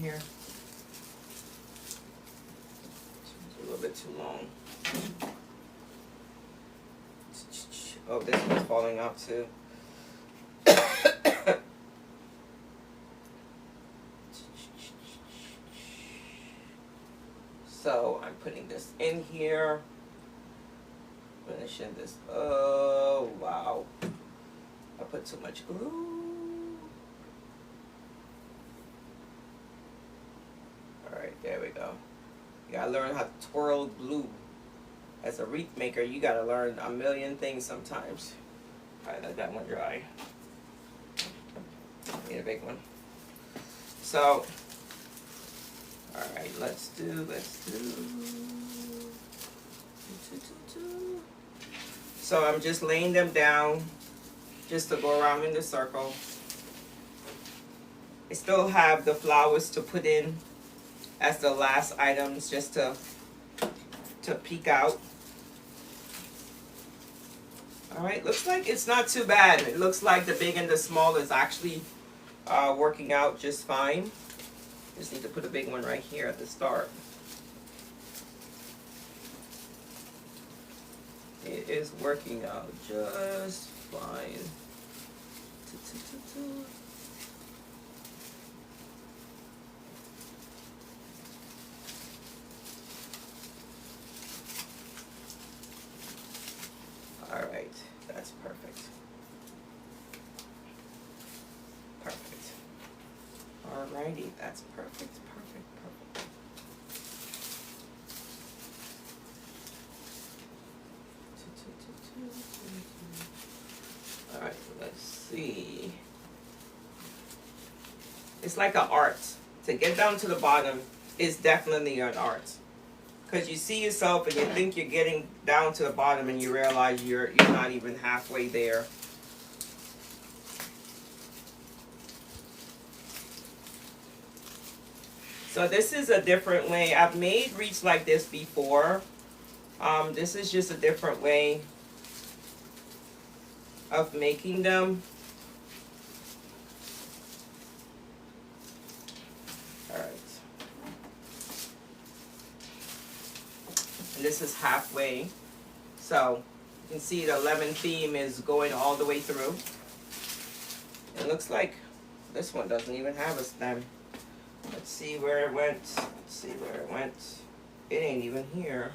here. It's a little bit too long. Oh, this one's falling out too. So I'm putting this in here. Finishing this. Oh wow. I put too much glue. Alright, there we go. You gotta learn how to twirl glue. As a wreath maker, you gotta learn a million things sometimes. Alright, let that one dry. Need a big one. So, alright, let's do. So I'm just laying them down just to go around in the circle. I still have the flowers to put in as the last items just to peek out. Alright, looks like it's not too bad. It looks like the big and the small is actually working out just fine. Just need to put a big one right here at the start. It is working out just fine. Alright, that's perfect. Perfect. Alrighty, that's perfect. Alright, let's see. It's like an art. To get down to the bottom is definitely an art. Because you see yourself and you think you're getting down to the bottom and you realize you're not even halfway there. So this is a different way. I've made wreaths like this before. This is just a different way of making them. Alright. And this is halfway. So you can see the lemon theme is going all the way through. It looks like this one doesn't even have a stem. Let's see where it went. It ain't even here.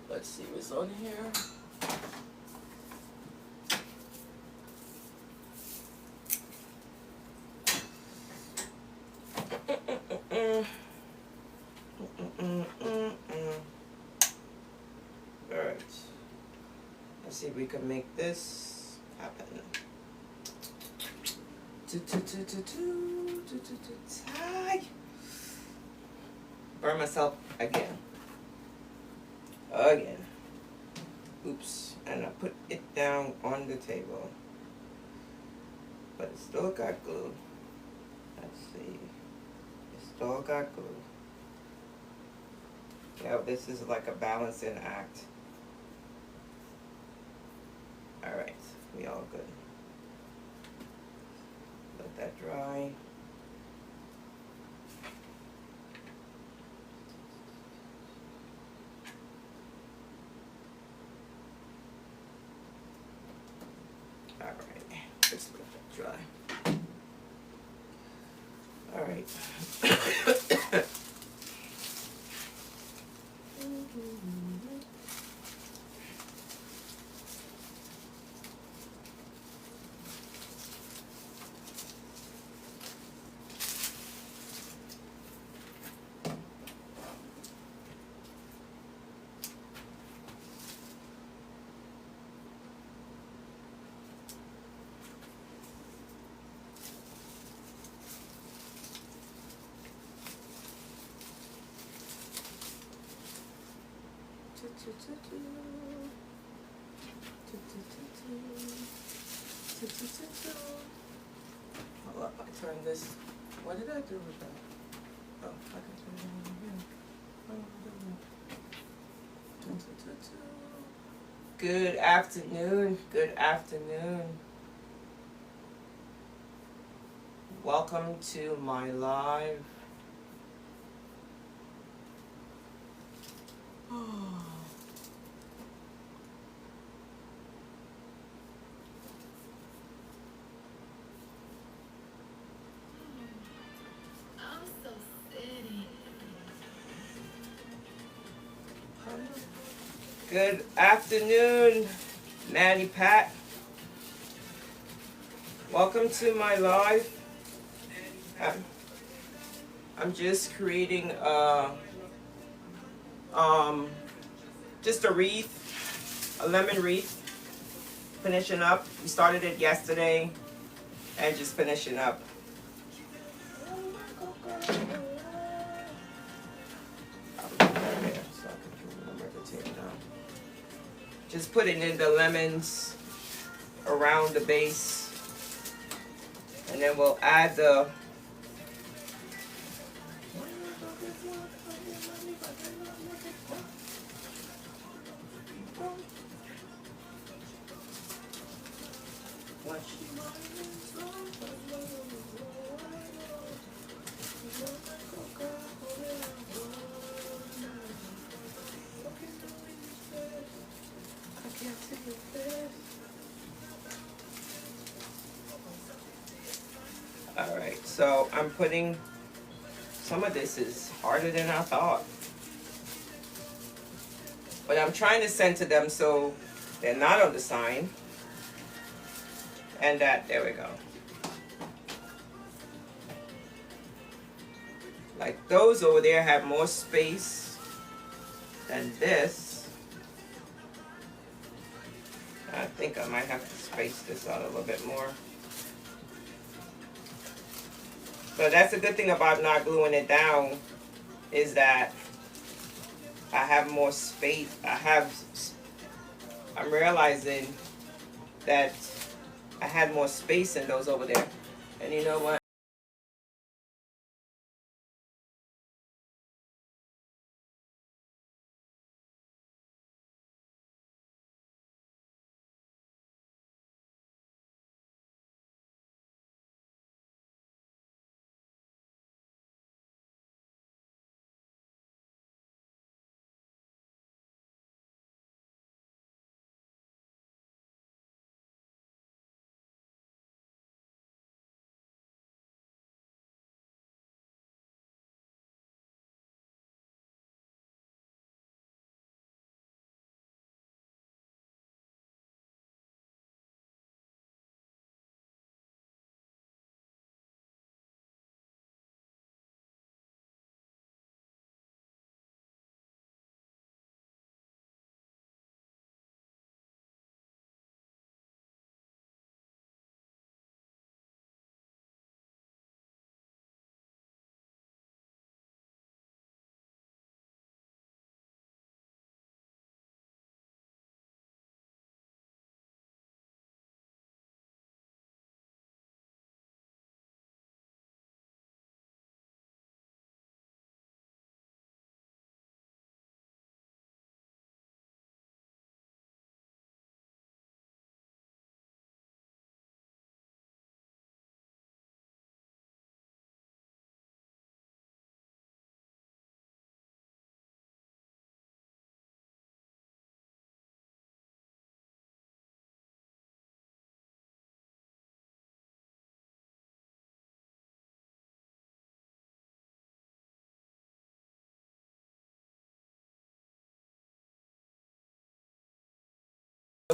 Let's see what's on here. Alright. Let's see if we can make this happen. Burn myself again. Oops. And I put it down on the table. But it still got glue. Let's see. It still got glue. Yeah, this is like a balancing act. Alright, we all good. Let that dry. Alright, just let that dry. Alright. Hold up, I turn this. What did I do with that? Oh, I can turn it on again. Good afternoon. Good afternoon. Welcome to my live. Good afternoon, Maddie Pat. Welcome to my live. I'm just creating just a wreath, a lemon wreath. Finishing up. We started it yesterday and just finishing up. Just putting in the lemons around the base, and then we'll add the Alright, so I'm putting, some of this is harder than I thought. But I'm trying to center them so they're not on the sign. And that, there we go. Like those over there have more space than this. I think I might have to space this out a little bit more. So that's a good thing about not gluing it down, is that I have more space. I'm realizing that I had more space in those over there. And you know what?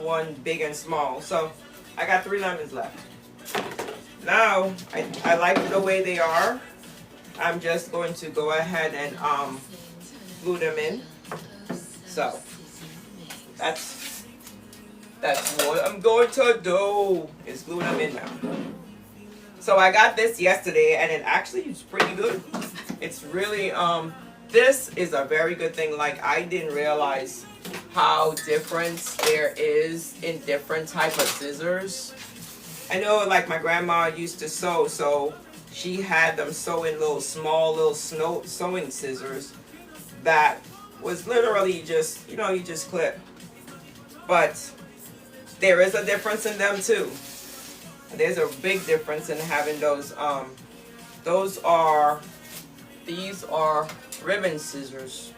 One big and small. So I got 3 lemons left. Now I like the way they are. I'm just going to go ahead and glue them in. So that's what I'm going to do, is glue them in now. So I got this yesterday and it actually is pretty good. It's really this is a very good thing. Like, I didn't realize how different there is in different type of scissors. I know, like, my grandma used to sew, so she had them sew in little sewing scissors that was literally just, you know, you just clip. But there is a difference in them too. And there's a big difference in having those these are ribbon scissors.